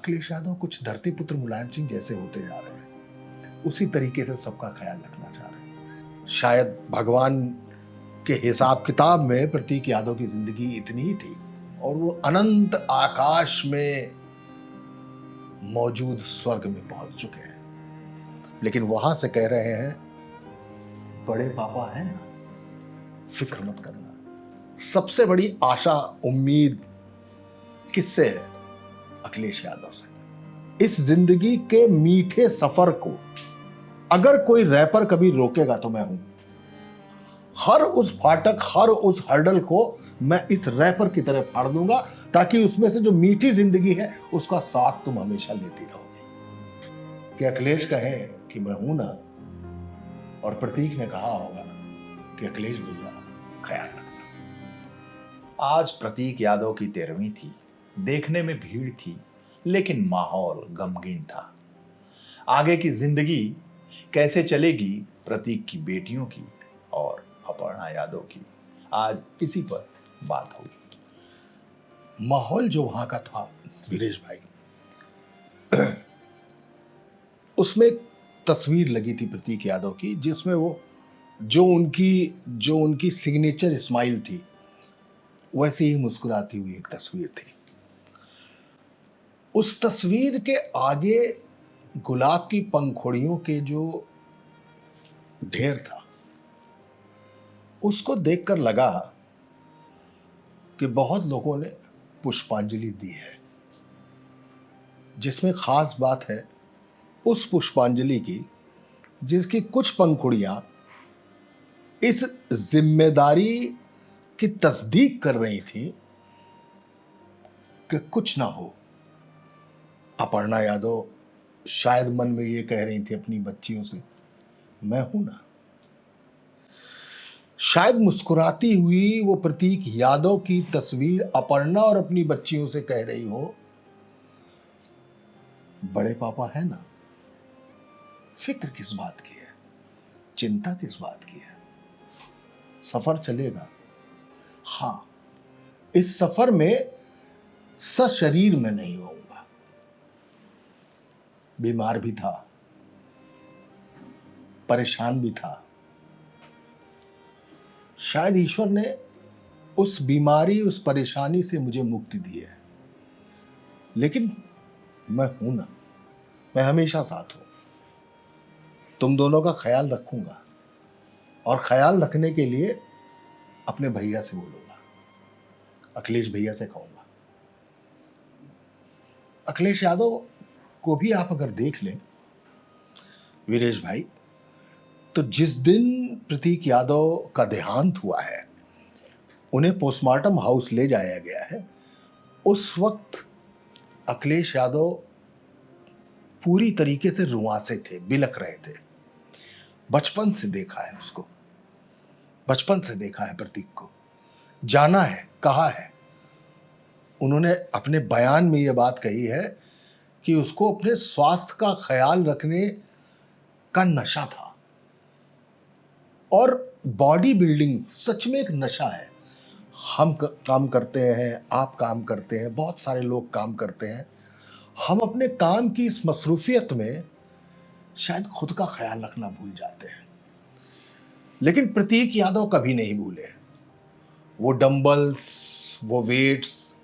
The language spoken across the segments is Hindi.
अखिलेश यादव कुछ धरती पुत्र मुलायम सिंह जैसे होते जा रहे हैं, उसी तरीके से सबका ख्याल रखना चाह रहे हैं। शायद भगवान के हिसाब किताब में प्रतीक यादव की जिंदगी इतनी ही थी और वो अनंत आकाश में मौजूद स्वर्ग में पहुंच चुके हैं, लेकिन वहां से कह रहे हैं बड़े पापा हैं ना, फिक्र मत करना। सबसे बड़ी आशा उम्मीद किससे है? अखिलेश यादव से। इस जिंदगी के मीठे सफर को अगर कोई रैपर कभी रोकेगा तो मैं हूं। हर उस फाटक, हर उस हर्डल को मैं इस रैपर की तरह फाड़ दूंगा, ताकि उसमें से जो मीठी जिंदगी है उसका साथ तुम हमेशा लेती रहोगे। कि अखिलेश कहे कि मैं हूं ना, और प्रतीक ने कहा होगा कि अखिलेश भैया ख्याल रखना। आज प्रतीक यादव की 13वीं थी। देखने में भीड़ थी, लेकिन माहौल गमगीन था। आगे की जिंदगी कैसे चलेगी प्रतीक की बेटियों की और अपर्णा यादव की, आज इसी पर बात होगी। माहौल जो वहां का था वीरेश भाई, उसमें एक तस्वीर लगी थी प्रतीक यादव की, जिसमें वो जो उनकी सिग्नेचर स्माइल थी, वैसे ही मुस्कुराती हुई एक तस्वीर थी। उस तस्वीर के आगे गुलाब की पंखुड़ियों के जो ढेर था, उसको देखकर लगा कि बहुत लोगों ने पुष्पांजलि दी है। जिसमें खास बात है उस पुष्पांजलि की, जिसकी कुछ पंखुड़ियां इस जिम्मेदारी की तस्दीक कर रही थी कि कुछ ना हो। अपर्णा यादव शायद मन में ये कह रही थी अपनी बच्चियों से, मैं हूं ना। शायद मुस्कुराती हुई वो प्रतीक यादव की तस्वीर अपर्णा और अपनी बच्चियों से कह रही हो, बड़े पापा है ना, फिक्र किस बात की है, चिंता किस बात की है, सफर चलेगा। हां, इस सफर में सशरीर में नहीं होऊंगा। बीमार भी था, परेशान भी था। शायद ईश्वर ने उस बीमारी, उस परेशानी से मुझे मुक्ति दी है, लेकिन मैं हूं ना, मैं हमेशा साथ हूं। तुम दोनों का ख्याल रखूंगा, और ख्याल रखने के लिए अपने भैया से बोलूंगा, अखिलेश भैया से कहूंगा। अखिलेश यादव को भी आप अगर देख लें वीरेश भाई, तो जिस दिन प्रतीक यादव का देहांत हुआ है, उन्हें पोस्टमार्टम हाउस ले जाया गया है, उस वक्त अखिलेश यादव पूरी तरीके से रुआंसे थे, बिलख रहे थे। बचपन से देखा है उसको, बचपन से देखा है प्रतीक को, जाना है, कहा है। उन्होंने अपने बयान में यह बात कही है कि उसको अपने स्वास्थ्य का ख्याल रखने का नशा था। और बॉडी बिल्डिंग सच में एक नशा है। हम काम करते हैं, आप काम करते हैं, बहुत सारे लोग काम करते हैं। हम अपने काम की इस मसरूफियत में शायद खुद का ख्याल रखना भूल जाते हैं, लेकिन प्रतीक यादव कभी नहीं भूले। वो डंबल्स, वो वेट्स,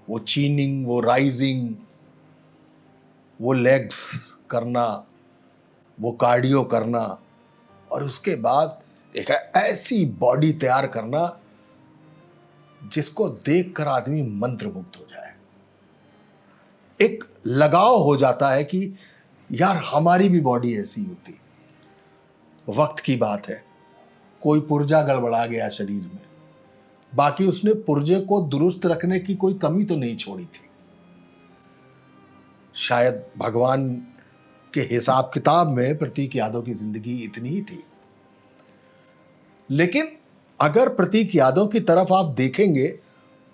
वो चीनिंग, वो राइजिंग, वो लेग्स करना, वो कार्डियो करना, और उसके बाद एक ऐसी बॉडी तैयार करना जिसको देखकर आदमी मंत्रमुग्ध हो जाए। एक लगाव हो जाता है कि यार हमारी भी बॉडी ऐसी होती। वक्त की बात है, कोई पुर्जा गड़बड़ा गया शरीर में, बाकी उसने पुर्जे को दुरुस्त रखने की कोई कमी तो नहीं छोड़ी थी। शायद भगवान के हिसाब किताब में प्रतीक यादव की जिंदगी इतनी ही थी, लेकिन अगर प्रतीक यादव की तरफ आप देखेंगे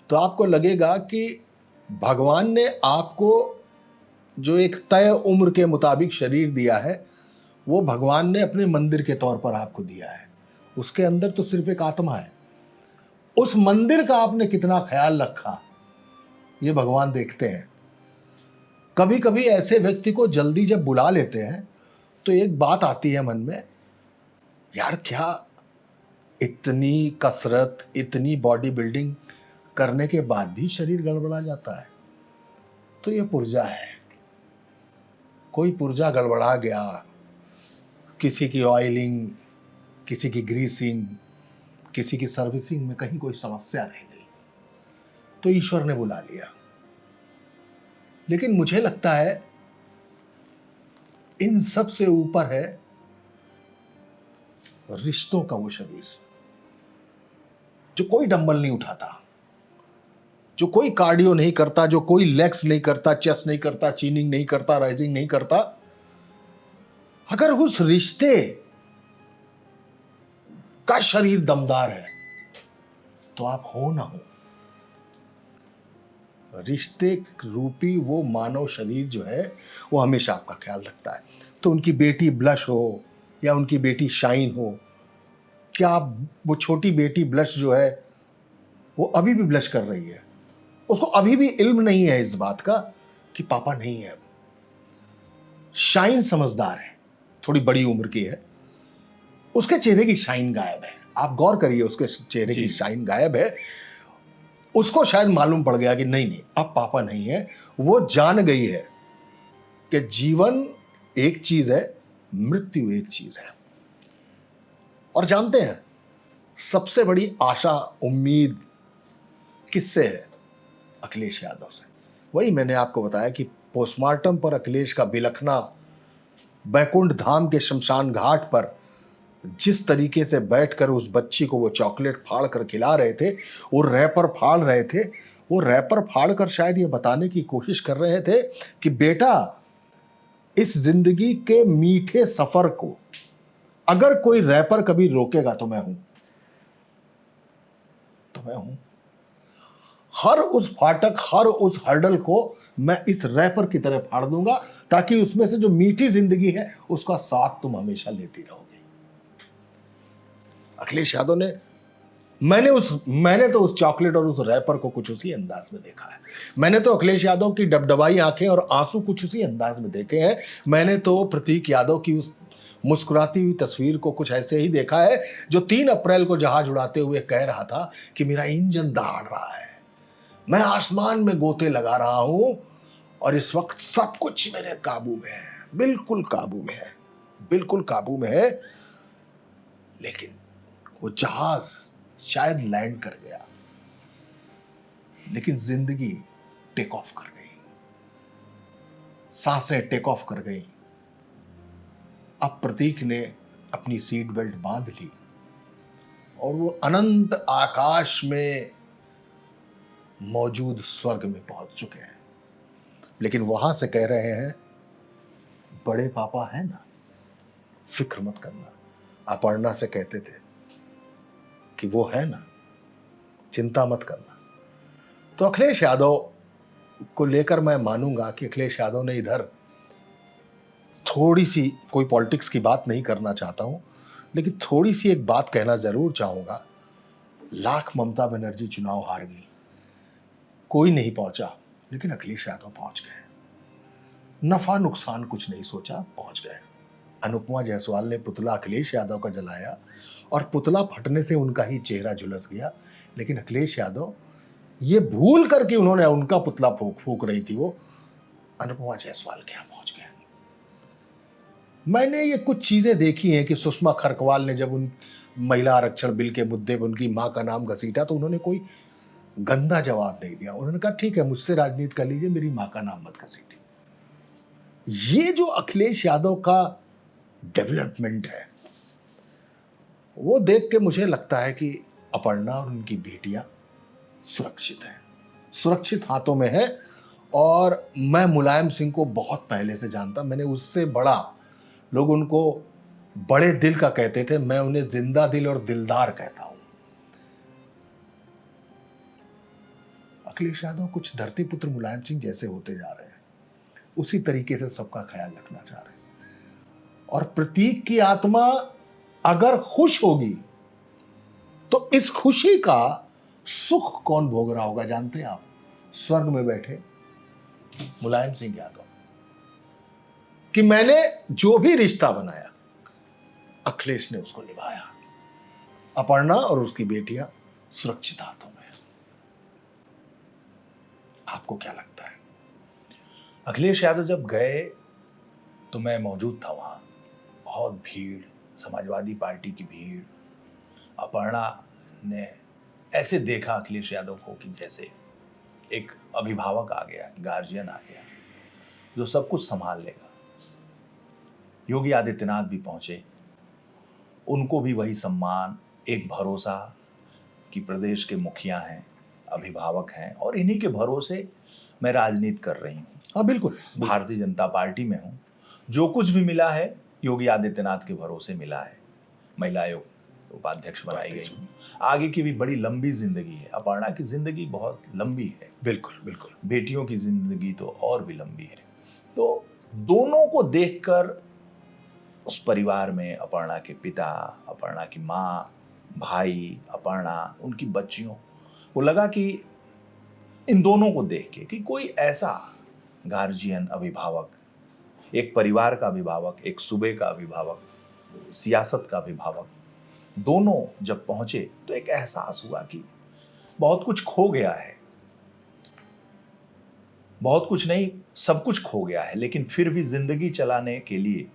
तो आपको लगेगा कि भगवान ने आपको जो एक तय उम्र के मुताबिक शरीर दिया है, वो भगवान ने अपने मंदिर के तौर पर आपको दिया है। उसके अंदर तो सिर्फ एक आत्मा है। उस मंदिर का आपने कितना ख्याल रखा, ये भगवान देखते हैं। कभी कभी ऐसे व्यक्ति को जल्दी जब बुला लेते हैं तो एक बात आती है मन में, यार क्या इतनी कसरत, इतनी बॉडी बिल्डिंग करने के बाद भी शरीर गड़बड़ा जाता है। तो ये पुर्जा है, कोई पुर्जा गड़बड़ा गया, किसी की ऑयलिंग, किसी की ग्रीसिंग, किसी की सर्विसिंग में कहीं कोई समस्या रह गई तो ईश्वर ने बुला लिया। लेकिन मुझे लगता है इन सब से ऊपर है रिश्तों का वो शरीर जो कोई डंबल नहीं उठाता, जो कोई कार्डियो नहीं करता, जो कोई लेग्स नहीं करता, चेस्ट नहीं करता, चीनिंग नहीं करता, राइजिंग नहीं करता। अगर उस रिश्ते का शरीर दमदार है तो आप हो ना हो, रिश्ते रूपी वो मानव शरीर जो है वो हमेशा आपका ख्याल रखता है। तो उनकी बेटी ब्लश हो या उनकी बेटी शाइन हो, क्या वो छोटी बेटी ब्लश जो है वो अभी भी ब्लश कर रही है, उसको अभी भी इल्म नहीं है इस बात का कि पापा नहीं है। शाइन समझदार है, थोड़ी बड़ी उम्र की है, उसके चेहरे की शाइन गायब है। आप गौर करिए, उसके चेहरे की शाइन गायब है। उसको शायद मालूम पड़ गया कि नहीं नहीं अब पापा नहीं है। वो जान गई है कि जीवन एक चीज है, मृत्यु एक चीज है। और जानते हैं सबसे बड़ी आशा उम्मीद किससे है? अखिलेश यादव से। वही मैंने आपको बताया कि पोस्टमार्टम पर अखिलेश का बिलखना, बैकुंठ धाम के शमशान घाट पर जिस तरीके से बैठकर उस बच्ची को वो चॉकलेट फाड़ कर खिला रहे थे, वो रैपर फाड़ रहे थे, वो रैपर फाड़ कर शायद ये बताने की कोशिश कर रहे थे कि बेटा इस जिंदगी के मीठे सफर को अगर कोई रैपर कभी रोकेगा तो मैं हूं, तो मैं हूं। हर उस फाटक, हर उस हर्डल को मैं इस रैपर की तरह फाड़ दूंगा ताकि उसमें से जो मीठी जिंदगी है उसका साथ तुम हमेशा लेती रहोगे। अखिलेश यादव ने, मैंने तो उस चॉकलेट और उस रैपर को कुछ उसी अंदाज में देखा है। मैंने तो अखिलेश यादव की डबडबाई आंखें और आंसू कुछ उसी अंदाज में देखे हैं। मैंने तो प्रतीक यादव की उस मुस्कुराती हुई तस्वीर को कुछ ऐसे ही देखा है जो 3 अप्रैल को जहाज उड़ाते हुए कह रहा था कि मेरा इंजन दहाड़ रहा है, मैं आसमान में गोते लगा रहा हूं और इस वक्त सब कुछ मेरे काबू में है, बिल्कुल काबू में है, बिल्कुल काबू में है। लेकिन वो जहाज शायद लैंड कर गया, लेकिन जिंदगी टेक ऑफ कर गई, सांसें टेक ऑफ कर गई। अब प्रतीक ने अपनी सीट बेल्ट बांध ली और वो अनंत आकाश में मौजूद स्वर्ग में पहुंच चुके हैं। लेकिन वहां से कह रहे हैं बड़े पापा है ना, फिक्र मत करना। अपर्णा से कहते थे कि वो है ना, चिंता मत करना। तो अखिलेश यादव को लेकर मैं मानूंगा कि अखिलेश यादव ने इधर थोड़ी सी, कोई पॉलिटिक्स की बात नहीं करना चाहता हूं, लेकिन थोड़ी सी एक बात कहना जरूर चाहूंगा। लाख ममता बनर्जी चुनाव हार गई, कोई नहीं पहुंचा, लेकिन अखिलेश यादव पहुंच गए। नफा नुकसान कुछ नहीं सोचा, पहुंच गए। अनुपमा जायसवाल ने पुतला अखिलेश यादव का जलाया और पुतला फटने से उनका ही चेहरा झुलस गया, लेकिन अखिलेश यादव ये भूल करके उन्होंने उनका पुतला फूक रही थी, वो अनुपमा जायसवाल के यहां पहुंच गया। मैंने ये कुछ चीजें देखी हैं कि सुषमा खरकवाल ने जब उन महिला आरक्षण बिल के मुद्दे पर उनकी मां का नाम घसीटा तो उन्होंने कोई गंदा जवाब नहीं दिया। उन्होंने कहा ठीक है, मुझसे राजनीति कर लीजिए, मेरी मां का नाम मत घसीटिए। ये जो अखिलेश यादव का डेवलपमेंट है वो देख के मुझे लगता है कि अपर्णा और उनकी बेटियां सुरक्षित हैं, सुरक्षित हाथों में है। और मैं मुलायम सिंह को बहुत पहले से जानता, मैंने उससे बड़ा, लोग उनको बड़े दिल का कहते थे, मैं उन्हें जिंदा दिल और दिलदार कहता हूं। अखिलेश यादव कुछ धरती पुत्र मुलायम सिंह जैसे होते जा रहे हैं, उसी तरीके से सबका ख्याल रखना चाह रहे हैं। और प्रतीक की आत्मा अगर खुश होगी तो इस खुशी का सुख कौन भोग रहा होगा जानते हैं आप? स्वर्ग में बैठे मुलायम सिंह यादव। कि मैंने जो भी रिश्ता बनाया अखिलेश ने उसको निभाया। अपर्णा और उसकी बेटियां सुरक्षित हाथों में हैं। आपको क्या लगता है? अखिलेश यादव जब गए तो मैं मौजूद था वहां। बहुत भीड़, समाजवादी पार्टी की भीड़। अपर्णा ने ऐसे देखा अखिलेश यादव को कि जैसे एक अभिभावक आ गया, गार्जियन आ गया जो सब कुछ संभाल लेगा। योगी आदित्यनाथ भी पहुंचे, उनको भी वही सम्मान, एक भरोसा कि प्रदेश के मुखिया हैं, अभिभावक हैं और इन्हीं के भरोसे मैं राजनीति कर रही हूँ। हाँ बिल्कुल, भारतीय जनता पार्टी में हूँ। जो कुछ भी मिला है योगी आदित्यनाथ के भरोसे मिला है। महिला आयोग उपाध्यक्ष बनाई गई हूँ। आगे की भी बड़ी लंबी जिंदगी है। अपर्णा की जिंदगी बहुत लंबी है। बिल्कुल बिल्कुल। बेटियों की जिंदगी तो और भी लंबी है। तो दोनों को देखकर उस परिवार में अपर्णा के पिता, अपर्णा की माँ, भाई, अपर्णा, उनकी बच्चियों को लगा कि इन दोनों को देख के कि कोई ऐसा गार्जियन, अभिभावक, एक परिवार का अभिभावक, एक सूबे का अभिभावक, सियासत का अभिभावक, दोनों जब पहुंचे तो एक एहसास हुआ कि बहुत कुछ खो गया है। बहुत कुछ नहीं, सब कुछ खो गया है, लेकिन फिर भी जिंदगी चलाने के लिए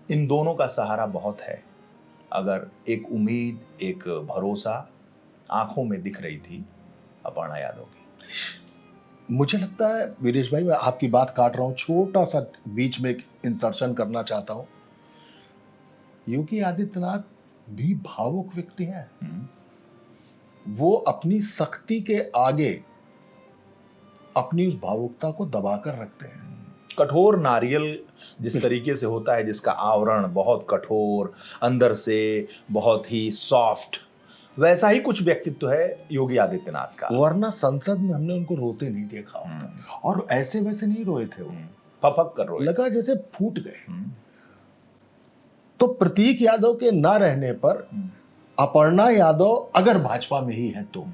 इन दोनों का सहारा बहुत है। अगर एक उम्मीद, एक भरोसा आंखों में दिख रही थी अपर्णा यादव की। मुझे लगता है वीरेश भाई, मैं आपकी बात काट रहा हूं, छोटा सा बीच में एक इंसर्शन करना चाहता हूं। योगी आदित्यनाथ भी भावुक व्यक्ति हैं। वो अपनी सख्ती के आगे अपनी उस भावुकता को दबाकर रखते हैं। कठोर नारियल जिस तरीके से होता है, जिसका आवरण बहुत कठोर, अंदर से बहुत ही सॉफ्ट, वैसा ही कुछ व्यक्तित्व है योगी आदित्यनाथ का। वरना संसद में हमने उनको रोते नहीं देखा होता। और ऐसे वैसे नहीं रोए थे वो, फपक कर रोए, लगा जैसे फूट गए। तो प्रतीक यादव के ना रहने पर अपर्णा यादव अगर भाजपा में ही है तो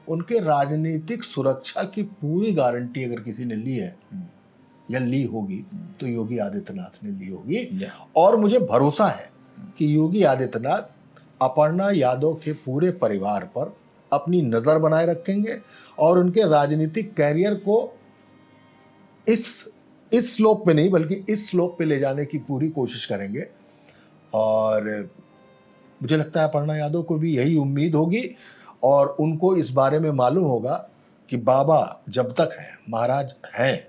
उनके राजनीतिक सुरक्षा की पूरी गारंटी अगर किसी ने ली है या ली होगी तो योगी आदित्यनाथ ने ली होगी। और मुझे भरोसा है कि योगी आदित्यनाथ अपर्णा यादव के पूरे परिवार पर अपनी नजर बनाए रखेंगे और उनके राजनीतिक कैरियर को इस स्लोप पे नहीं बल्कि इस स्लोप पे ले जाने की पूरी कोशिश करेंगे। और मुझे लगता है अपर्णा यादव को भी यही उम्मीद होगी और उनको इस बारे में मालूम होगा कि बाबा जब तक है, महाराज हैं,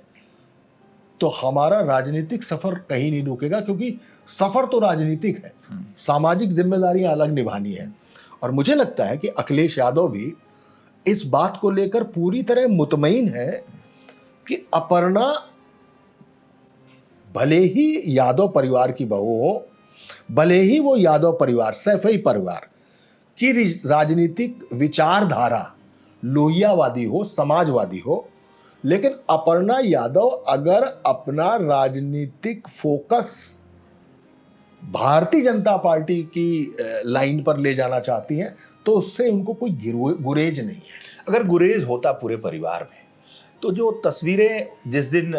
तो हमारा राजनीतिक सफर कहीं नहीं रुकेगा, क्योंकि सफर तो राजनीतिक है, सामाजिक जिम्मेदारियां अलग निभानी है। और मुझे लगता है कि अखिलेश यादव भी इस बात को लेकर पूरी तरह मुतमईन है कि अपर्णा भले ही यादव परिवार की बहू हो, भले ही वो यादव परिवार, सैफई परिवार की राजनीतिक विचारधारा लोहियावादी हो, समाजवादी हो, लेकिन अपर्णा यादव अगर अपना राजनीतिक फोकस भारतीय जनता पार्टी की लाइन पर ले जाना चाहती हैं तो उससे उनको कोई गुरेज नहीं है। अगर गुरेज होता पूरे परिवार में तो जो तस्वीरें जिस दिन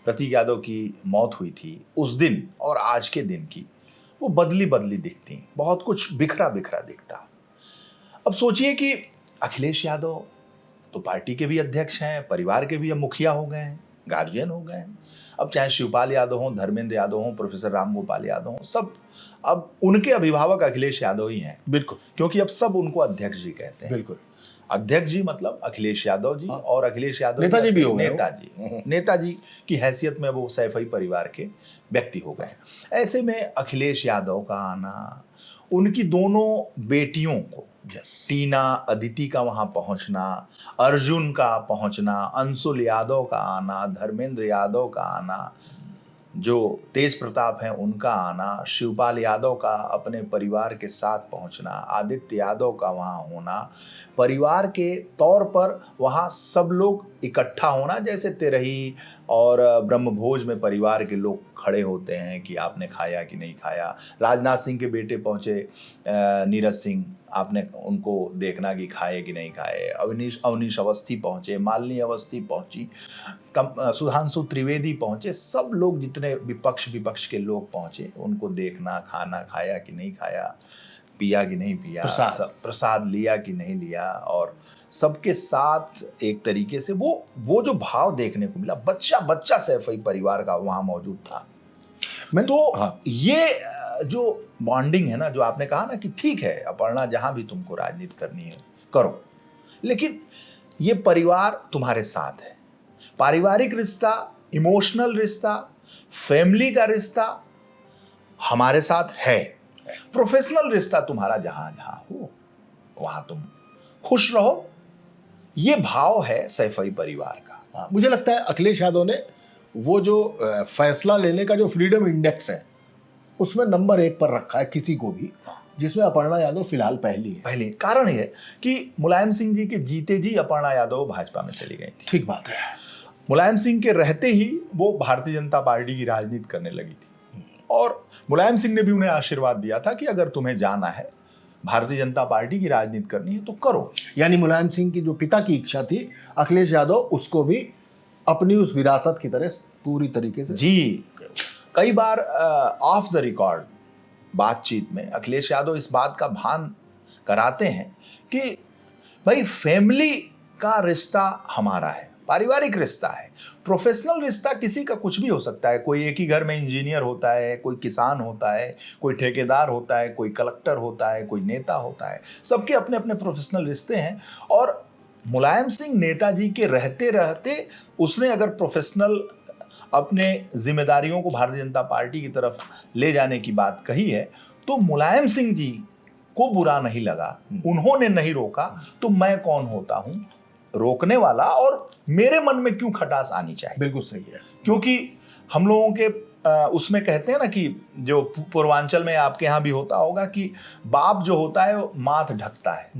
प्रतीक यादव की मौत हुई थी उस दिन और आज के दिन की, वो बदली बदली दिखती, बहुत कुछ बिखरा बिखरा दिखता। अब सोचिए कि अखिलेश यादव तो पार्टी के भी अध्यक्ष हैं, परिवार के भी अब मुखिया हो गए हैं, गार्जियन हो गए हैं। अब चाहे शिवपाल यादव हों, धर्मेंद्र यादव हों, प्रोफेसर रामगोपाल यादव हों, सब अब उनके अभिभावक अखिलेश यादव ही हैं। बिल्कुल, क्योंकि अब सब उनको अध्यक्ष जी कहते हैं। बिल्कुल, अध्यक्ष जी मतलब अखिलेश यादव जी। और अखिलेश यादव नेताजी भी हो गए। नेताजी की हैसियत में वो सैफई परिवार के व्यक्ति हो गए। ऐसे में अखिलेश यादव का आना, उनकी दोनों बेटियों को, टीना, अदिति का वहां पहुंचना, अर्जुन का पहुंचना, अंशुल यादव का आना, धर्मेंद्र यादव का आना, जो तेज प्रताप हैं उनका आना, शिवपाल यादव का अपने परिवार के साथ पहुंचना, आदित्य यादव का वहां होना, परिवार के तौर पर वहां सब लोग इकट्ठा होना, जैसे तेरही, और ब्रह्मभोज में परिवार के लोग खड़े होते हैं कि आपने खाया कि नहीं खाया। राजनाथ सिंह के बेटे पहुंचे, नीरज सिंह, आपने उनको देखना कि खाए कि नहीं खाए। अवनीश अवस्थी पहुंचे, मालिनी अवस्थी पहुंची, सुधांशु त्रिवेदी पहुंचे, सब लोग जितने विपक्ष के लोग पहुंचे, उनको देखना, खाना खाया कि नहीं खाया, पिया कि नहीं पिया, प्रसाद लिया कि नहीं लिया। और सबके साथ एक तरीके से वो जो भाव देखने को मिला, बच्चा सैफई परिवार का वहां मौजूद था। हाँ। ये जो बॉन्डिंग है ना, जो आपने कहा ना कि ठीक है अपर्णा, जहां भी तुमको राजनीति करनी है करो, लेकिन ये परिवार तुम्हारे साथ है। पारिवारिक रिश्ता, इमोशनल रिश्ता, फैमिली का रिश्ता हमारे साथ है। प्रोफेशनल रिश्ता तुम्हारा जहां जहां हो वहां तुम खुश रहो, ये भाव है सैफई परिवार का। मुझे लगता है अखिलेश यादव ने वो जो फैसला लेने का जो फ्रीडम इंडेक्स है उसमें नंबर 1 पर रखा है किसी को भी, जिसमें अपर्णा यादव फिलहाल पहली। कारण ये कि मुलायम सिंह जी के जीते जी अपर्णा यादव भाजपा में चली गई थी। ठीक बात है। मुलायम सिंह के रहते ही वो भारतीय जनता पार्टी की राजनीति करने लगी थी, और मुलायम सिंह ने भी उन्हें आशीर्वाद दिया था कि अगर तुम्हें जाना है, भारतीय जनता पार्टी की राजनीति करनी है तो करो। यानी मुलायम सिंह की जो पिता की इच्छा थी, अखिलेश यादव उसको भी अपनी उस विरासत की तरह पूरी तरीके से। जी, कई बार ऑफ द रिकॉर्ड बातचीत में अखिलेश यादव इस बात का भान कराते हैं कि भाई फैमिली का रिश्ता हमारा है, पारिवारिक रिश्ता है। प्रोफेशनल रिश्ता किसी का कुछ भी हो सकता है। कोई एक ही घर में इंजीनियर होता है, कोई किसान होता है, कोई ठेकेदार होता है, कोई कलेक्टर होता है, कोई नेता होता है। सबके अपने अपने प्रोफेशनल रिश्ते हैं। और मुलायम सिंह नेताजी के रहते रहते उसने अगर प्रोफेशनल अपने जिम्मेदारियों को भारतीय जनता पार्टी की तरफ ले जाने की बात कही है, तो मुलायम सिंह जी को बुरा नहीं लगा, उन्होंने नहीं रोका, तो मैं कौन होता हूं रोकने वाला, और मेरे मन में क्यों खटास आनी चाहिए। बिल्कुल सही है। क्योंकि हम लोगों के उसमें कहते हैं ना कि जो पूर्वांचल में आपके यहाँ भी होता होगा कि बाप जो होता है वो माथ ढकता है।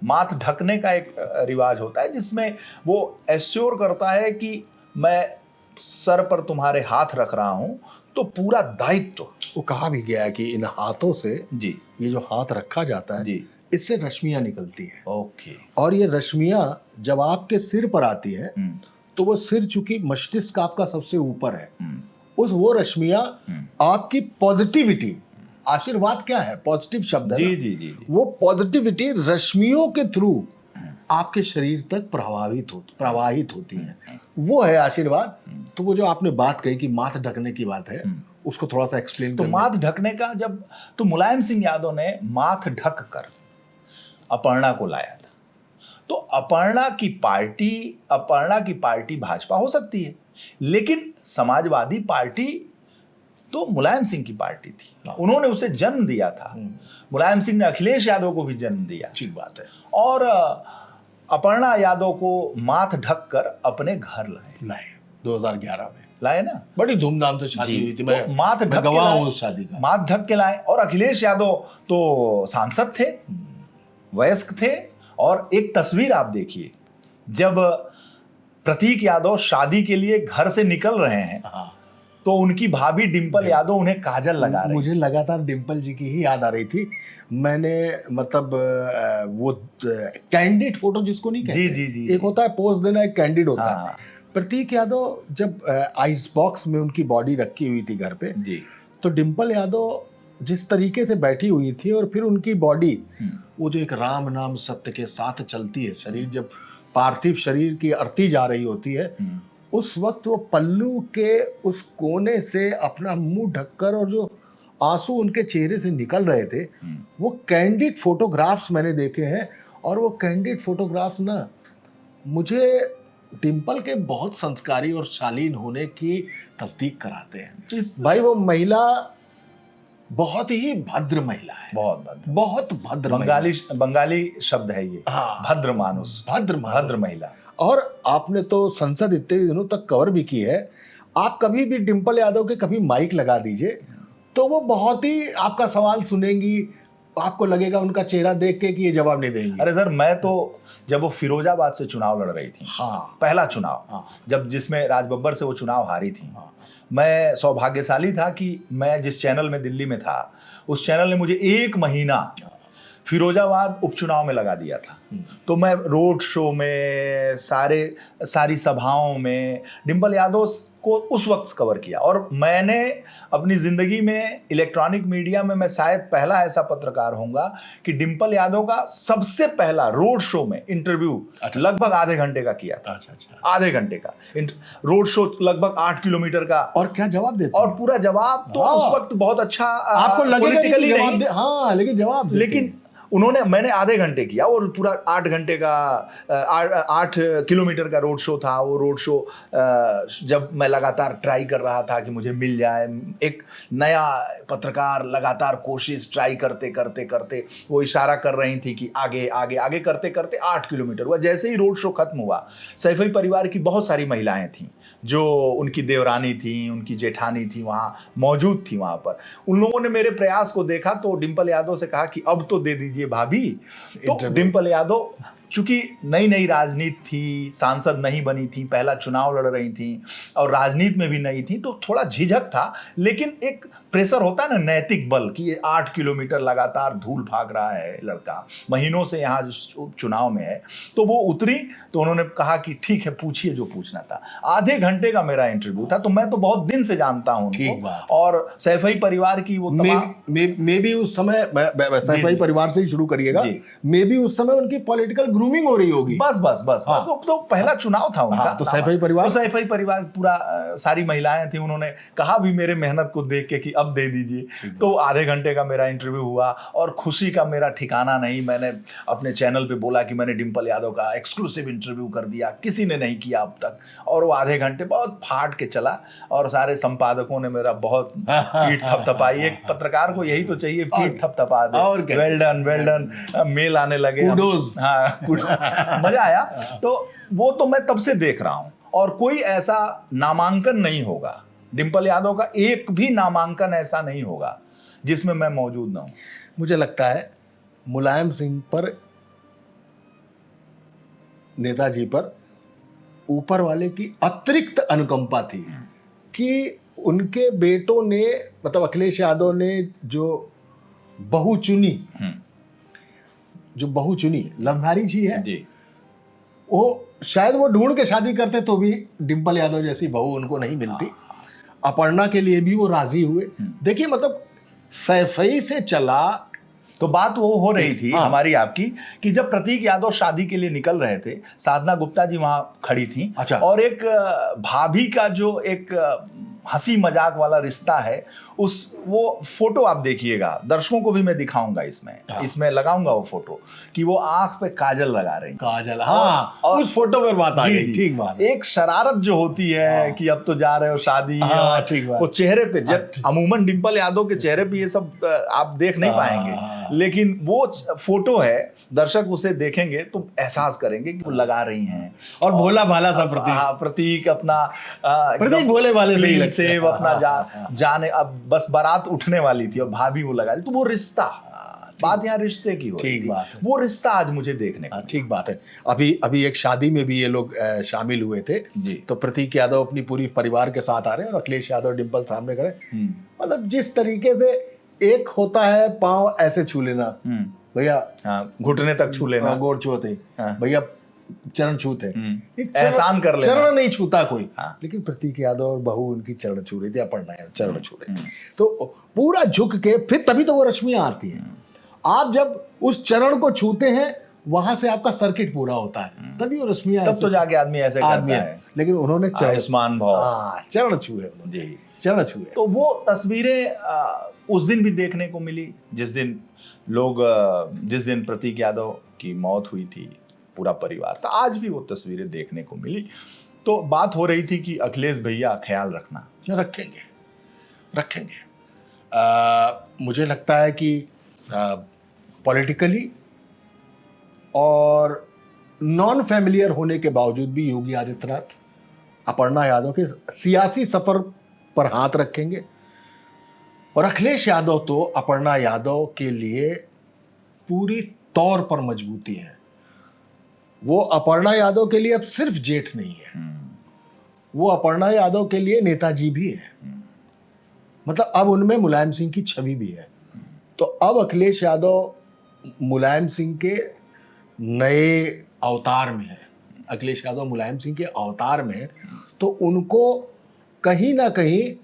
माथ ढकने का एक रिवाज होता है जिसमें वो एश्योर करता है कि मैं सर पर तुम्हारे हाथ रख रहा हूं तो पूरा दायित्व। वो कहा भी गया है कि इन हाथों से, जी, ये जो हाथ रखा जाता है जी, इससे रश्मियां निकलती है। ओके। और ये रश्मियां जब आपके सिर पर आती है तो वो सिर चूंकि मस्तिष्क आपका सबसे ऊपर है, वो रश्मियां आपकी पॉजिटिविटी, आशीर्वाद क्या है, पॉजिटिव शब्द है। जी, जी, जी, जी। वो पॉजिटिविटी रश्मियों के थ्रू आपके शरीर तक प्रवाहित होती है, वो है आशीर्वाद। तो वो जो आपने बात कही कि माथ ढकने की बात है, उसको थोड़ा सा एक्सप्लेन तो माथ ढकने का जब तो मुलायम सिंह यादव ने माथ ढक कर अपर्णा को लाया था। तो अपर्णा की पार्टी भाजपा हो सकती है, लेकिन समाजवादी पार्टी तो मुलायम सिंह की पार्टी थी, उन्होंने उसे जन्म दिया था। मुलायम सिंह ने अखिलेश यादव को भी जन्म दिया। ठीक बात है। और अपर्णा यादव को माथ ढक कर अपने घर लाए 2011 में लाए ना, बड़ी धूमधाम से शादी हुई थी। मैं माथ ढक के गवाह हूं उस शादी का। माथ ढक के लाए। और अखिलेश यादव तो सांसद थे, वयस्क थे। और एक तस्वीर आप देखिए, जब प्रतीक यादव शादी के लिए घर से निकल रहे हैं, तो उनकी भाभी डिंपल यादव उन्हें काजल लगा रही। मुझे लगातार डिंपल जी की ही याद आ रही थी। मैंने मतलब वो कैंडिड फोटो जिसको नहीं कहते, जी, जी, जी, एक होता है पोज देना, एक कैंडिड होता हाँ। है। प्रतीक यादव जब आइस बॉक्स में उनकी बॉडी रखी हुई थी घर पे जी, तो डिंपल यादव जिस तरीके से बैठी हुई थी और फिर उनकी बॉडी वो जो एक राम नाम सत्य के साथ चलती है, शरीर जब पार्थिव शरीर की अर्थी जा रही होती है, उस वक्त वो पल्लू के उस कोने से अपना मुंह ढककर और जो आंसू उनके चेहरे से निकल रहे थे, वो कैंडिड फोटोग्राफ्स मैंने देखे हैं। और वो कैंडिड फोटोग्राफ्स ना मुझे डिंपल के बहुत संस्कारी और शालीन होने की तस्दीक कराते हैं। भाई वो महिला बहुत ही भद्र महिला है, बहुत भद्र बंगाली शब्द है ये। हाँ, भद्र मानुस, भद्र महिला। और आपने तो संसद इतने दिनों तक कवर भी की है। आप कभी भी डिंपल यादव के कभी माइक लगा दीजिए तो वो बहुत ही आपका सवाल सुनेंगी आपको लगेगा उनका चेहरा देख के कि ये जवाब नहीं देंगे। अरे सर, मैं तो जब वो फिरोजाबाद से चुनाव लड़ रही थी, हाँ पहला चुनाव, हाँ जब जिसमें राज बब्बर से वो चुनाव हारी थी, हाँ मैं सौभाग्यशाली था कि मैं जिस चैनल में दिल्ली में था, उस चैनल ने मुझे 1 महीना फिरोजाबाद उपचुनाव में लगा दिया था। तो मैं रोड शो में, सारी सभाओं में डिम्पल यादव को उस वक्त कवर किया। और मैंने अपनी ज़िंदगी में इलेक्ट्रॉनिक मीडिया में मैं शायद पहला ऐसा पत्रकार होऊंगा कि डिम्पल यादव का सबसे पहला रोड शो में इंटरव्यू लगभग आधे घंटे का किया था। अच्छा। आधे घंटे का रोड शो, लगभग 8 किलोमीटर का। और क्या जवाब देते और हैं? पूरा जवाब तो हाँ। उस वक्त बहुत अच्छा, आपको लगेगा कि politically जवाब नहीं, हाँ, लेकिन जवाब देते लेकिन हैं। मैंने आधे घंटे किया और पूरा 8 घंटे का 8 किलोमीटर का रोड शो था। वो रोड शो जब मैं लगातार ट्राई कर रहा था कि मुझे मिल जाए, एक नया पत्रकार लगातार कोशिश ट्राई करते करते करते वो इशारा कर रही थी कि आगे आगे आगे करते करते 8 किलोमीटर हुआ। जैसे ही रोड शो खत्म हुआ, सैफई परिवार की बहुत सारी महिलाएं थीं, जो उनकी देवरानी थी, उनकी जेठानी थी, वहाँ मौजूद थी। वहाँ पर उन लोगों ने मेरे प्रयास को देखा तो डिम्पल यादव से कहा कि अब तो दे दीजिए भाभी। तो डिम्पल यादव चूंकि नई नई राजनीति थी, सांसद नहीं बनी थी, पहला चुनाव लड़ रही थी और राजनीति में भी नहीं थी, तो थोड़ा झिझक था। लेकिन एक प्रेशर होता है ना, नैतिक बल, कि ये 8 किलोमीटर लगातार धूल भाग रहा है लड़का, महीनों से यहाँ चुनाव में है। तो वो उतरी तो उन्होंने कहा कि ठीक है, पूछिए जो पूछना था। आधे घंटे का मेरा इंटरव्यू था। तो मैं तो बहुत दिन से जानता हूँ उनको, और सैफई परिवार की वो मे भी उस समय सैफई परिवार से ही शुरू करिएगा, मे भी उस समय उनकी पॉलिटिकल ग्रूमिंग हो रही होगी। बस तो पहला चुनाव था उनका। तो सैफई परिवार पूरा सारी महिलाएं थी। उन्होंने कहा भी मेरे मेहनत को देख के कि अब दे दीजिए। तो आधे घंटे का मेरा इंटरव्यू हुआ और खुशी का मेरा ठिकाना नहीं। मैंने अपने चैनल पे बोला कि मैंने डिम्पल यादव का एक्सक्लूसिव इंटरव्यू कर दिया, किसी ने नहीं किया अब तक। और वो आधे घंटे बहुत फाट के चला और सारे संपादकों ने मेरा बहुत पीठ थपथपाई। एक पत्रकार को यही तो चाहिए, पीठ थपथपा दे, वेल डन मेल आने लगे, हाँ, मजा आया। तो वो तो मैं तब से देख रहा हूं। और कोई ऐसा नामांकन नहीं होगा, डिम्पल यादव का एक भी नामांकन ऐसा नहीं होगा जिसमें मैं मौजूद ना हूं। मुझे लगता है मुलायम सिंह पर, नेताजी पर ऊपर वाले की अतिरिक्त अनुकंपा थी कि उनके बेटों ने, मतलब अखिलेश यादव ने जो बहू चुनी, लव मैरिज ही है जी, वो शायद वो ढूंढ के शादी करते तो भी डिम्पल यादव जैसी बहू उनको नहीं मिलती। अपर्णा के लिए भी वो राजी हुए। देखिए, मतलब सैफई से चला। तो बात वो हो रही थी हमारी आपकी कि जब प्रतीक यादव शादी के लिए निकल रहे थे, साधना गुप्ता जी वहां खड़ी थी। अच्छा। और एक भाभी का जो एक हंसी मजाक वाला रिश्ता है, वो फोटो आप देखिएगा, दर्शकों को भी मैं दिखाऊंगा, इसमें लगाऊंगा वो फोटो कि वो आंख पे काजल लगा रही, काजल, हाँ, और उस फोटो में बात आ गई। ठीक बात। एक शरारत जो होती है कि अब तो जा रहे हो शादी, ठीक बात। वो चेहरे पे, जब अमूमन डिम्पल यादव के चेहरे पे ये सब आप देख नहीं पाएंगे, लेकिन वो फोटो है, दर्शक उसे देखेंगे तो एहसास करेंगे कि वो लगा रही हैं। और भोला भाला सा प्रतीक अपना प्रतीक भोले वाले से अपना जाने, अब बस बारात उठने वाली थी और भाभी वो लगा रही। तो वो रिश्ता, बात यहाँ रिश्ते की हो रही थी, वो रिश्ता आज मुझे देखने को। ठीक बात है। अभी एक शादी में भी ये लोग शामिल हुए थे जी। तो प्रतीक यादव अपनी पूरी परिवार के साथ आ रहे हैं और अखिलेश यादव डिम्पल सामने खड़े। मतलब जिस तरीके से एक होता है पांव ऐसे छू लेना, भैया घुटने तक छू लेना, गोड़ छूते, भैया चरण छूते, एहसान कर लेना। चरण नहीं छूता कोई, लेकिन प्रतीक यादव और बहू उनकी चरण छू रही थी, अपर्णा चरण छू रही थी। तो पूरा झुक के, फिर तभी तो वो रश्मियां आती हैं। आप जब उस चरण को छूते हैं, वहां से आपका सर्किट पूरा होता है, तभी वो रश्मियां, तब तो जाके आदमी ऐसे करता है। लेकिन उन्होंने आयुष्मान भव, चरण छुए जी, चरण छुए। तो वो तस्वीरें उस दिन भी देखने को मिली, जिस दिन प्रतीक यादव की मौत हुई थी, पूरा परिवार था। आज भी वो तस्वीरें देखने को मिली। तो बात हो रही थी कि अखिलेश भैया ख्याल रखना। रखेंगे। मुझे लगता है कि पॉलिटिकली और नॉन फैमिलियर होने के बावजूद भी योगी आदित्यनाथ अपर्णा यादव के सियासी सफर पर हाथ रखेंगे। और अखिलेश यादव तो अपर्णा यादव के लिए पूरी तौर पर मजबूती है। वो अपर्णा यादव के लिए अब सिर्फ जेठ नहीं है, वो अपर्णा यादव के लिए नेताजी भी है। मतलब अब उनमें मुलायम सिंह की छवि भी है। तो अब अखिलेश यादव मुलायम सिंह के नए अवतार में है, अखिलेश यादव मुलायम सिंह के अवतार में है। तो उनको कहीं ना कहीं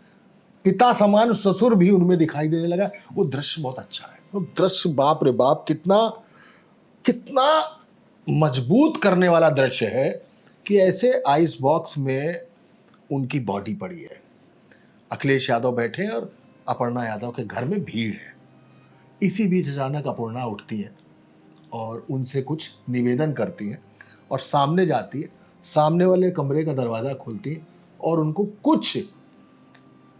पिता समान ससुर भी उनमें दिखाई देने लगा। वो दृश्य बहुत अच्छा है, वो दृश्य बाप रे बाप कितना कितना मजबूत करने वाला दृश्य है कि ऐसे आइस बॉक्स में उनकी बॉडी पड़ी है, अखिलेश यादव बैठे और अपर्णा यादव के घर में भीड़ है। इसी बीच अचानक अपर्णा उठती है और उनसे कुछ निवेदन करती है और सामने जाती है, सामने वाले कमरे का दरवाजा खोलती है और उनको कुछ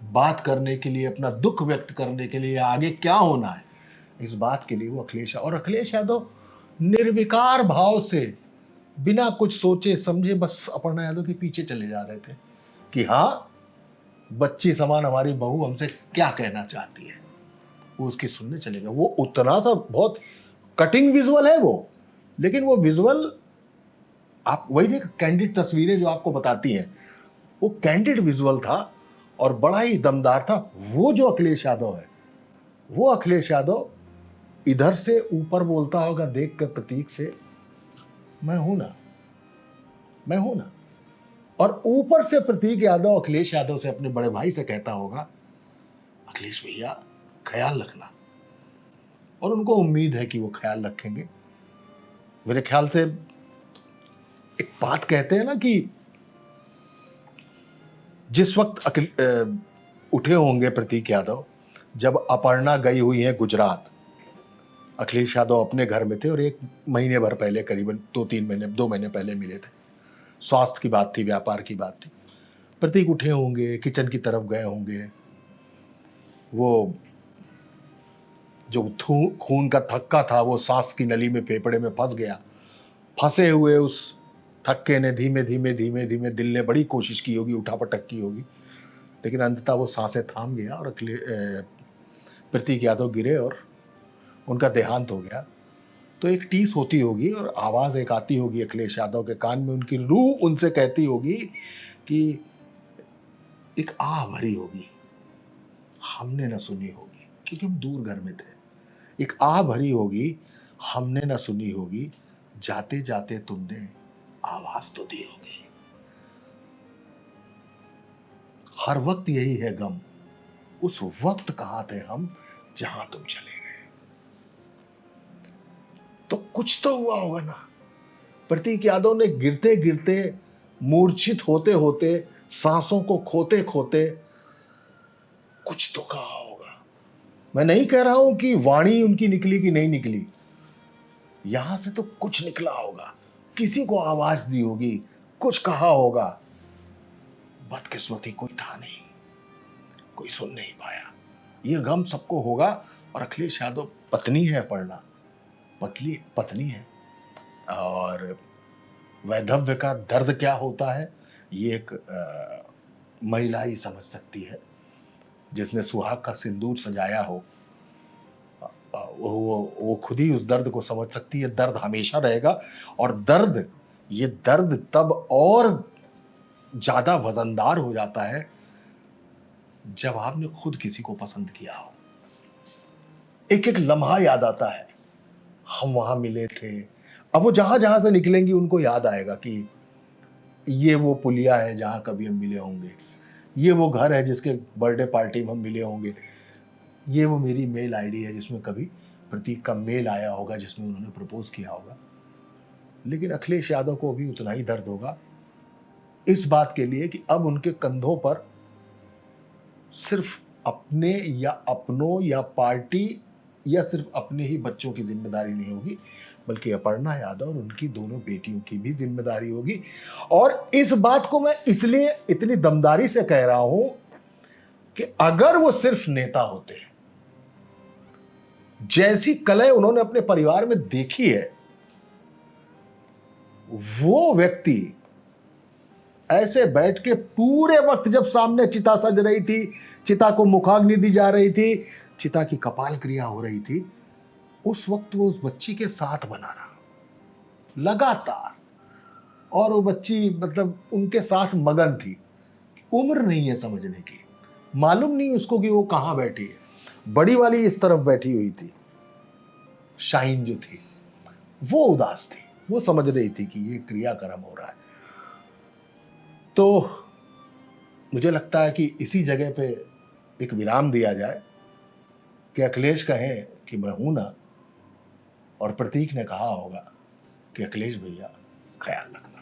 बात करने के लिए, अपना दुख व्यक्त करने के लिए, आगे क्या होना है इस बात के लिए वो अखिलेश यादव निर्विकार भाव से बिना कुछ सोचे समझे बस अपर्णा यादव के पीछे चले जा रहे थे कि हाँ, बच्ची समान हमारी बहू हमसे क्या कहना चाहती है। वो उसकी सुनने चले गए। वो उतना सा बहुत कटिंग विजुअल है वो, लेकिन वो विजुअल आप वही देख, कैंडिड तस्वीरें जो आपको बताती हैं, वो कैंडिड विजुअल था और बड़ा ही दमदार था। वो जो अखिलेश यादव है, वो अखिलेश यादव इधर से ऊपर बोलता होगा देख कर प्रतीक से, मैं हूं ना, मैं हूं ना। और ऊपर से प्रतीक यादव अखिलेश यादव से, अपने बड़े भाई से कहता होगा, अखिलेश भैया ख्याल रखना। और उनको उम्मीद है कि वो ख्याल रखेंगे। मेरे ख्याल से एक बात कहते हैं ना कि जिस वक्त उठे होंगे प्रतीक यादव, जब अपर्णा गई हुई है गुजरात, अखिलेश यादव अपने घर में थे और 1 महीने भर पहले, करीबन 2 महीने पहले मिले थे। स्वास्थ्य की बात थी, व्यापार की बात थी। प्रतीक उठे होंगे, किचन की तरफ गए होंगे। वो जो खून का थक्का था वो सांस की नली में, फेफड़े में फंस गया। फंसे हुए उस थक्के ने धीमे धीमे धीमे धीमे, दिल ने बड़ी कोशिश की होगी, उठापटक की होगी, लेकिन अंततः वो सांसें थाम गया और प्रतीक यादव गिरे और उनका देहांत हो गया। तो एक टीस होती होगी और आवाज़ एक आती होगी अखिलेश यादव के कान में, उनकी रूह उनसे कहती होगी कि एक आह भरी होगी, हमने न सुनी होगी, क्योंकि हम दूर घर में थे। एक आह भरी होगी, हमने न सुनी होगी, जाते जाते तुमने आवाज तो दी होगी। हर वक्त यही है गम, उस वक्त कहां थे हम जहां तुम चले गए। तो कुछ तो हुआ होगा ना। प्रतीक यादव ने गिरते गिरते, मूर्छित होते होते, सांसों को खोते खोते कुछ तो कहा होगा। मैं नहीं कह रहा हूं कि वाणी उनकी निकली कि नहीं निकली, यहां से तो कुछ निकला होगा, किसी को आवाज दी होगी, कुछ कहा होगा। बदकिस्मती कोई था नहीं, कोई सुन नहीं पाया। ये गम सबको होगा। और अखिलेश यादव पत्नी है, अपर्णा पत्नी है, और वैधव्य का दर्द क्या होता है ये एक महिला ही समझ सकती है। जिसने सुहाग का सिंदूर सजाया हो, वो खुद ही उस दर्द को समझ सकती है। दर्द हमेशा रहेगा, और ये दर्द तब और ज्यादा वजनदार हो जाता है जब आपने खुद किसी को पसंद किया हो। एक एक लम्हा याद आता है, हम वहां मिले थे। अब वो जहां जहां से निकलेंगी उनको याद आएगा कि ये वो पुलिया है जहां कभी हम मिले होंगे, ये वो घर है जिसके बर्थडे पार्टी में हम मिले होंगे, ये वो मेरी मेल आईडी है जिसमें कभी प्रतीक का मेल आया होगा, जिसमें उन्होंने प्रपोज किया होगा। लेकिन अखिलेश यादव को भी उतना ही दर्द होगा इस बात के लिए कि अब उनके कंधों पर सिर्फ अपने या अपनों या पार्टी या सिर्फ अपने ही बच्चों की जिम्मेदारी नहीं होगी, बल्कि अपर्णा यादव और उनकी दोनों बेटियों की भी जिम्मेदारी होगी। और इस बात को मैं इसलिए इतनी दमदारी से कह रहा हूं कि अगर वो सिर्फ नेता होते, जैसी कलह उन्होंने अपने परिवार में देखी है, वो व्यक्ति ऐसे बैठ के पूरे वक्त, जब सामने चिता सज रही थी, चिता को मुखाग्नि दी जा रही थी, चिता की कपाल क्रिया हो रही थी, उस वक्त वो उस बच्ची के साथ बना रहा लगातार, और वो बच्ची मतलब उनके साथ मगन थी। उम्र नहीं है समझने की, मालूम नहीं उसको कि वो कहाँ बैठी है। बड़ी वाली इस तरफ बैठी हुई थी, शाहीन जो थी वो उदास थी, वो समझ रही थी कि ये क्रियाक्रम हो रहा है। तो मुझे लगता है कि इसी जगह पे एक विराम दिया जाए कि अखिलेश कहें कि मैं हूं ना, और प्रतीक ने कहा होगा कि अखिलेश भैया ख्याल रखना।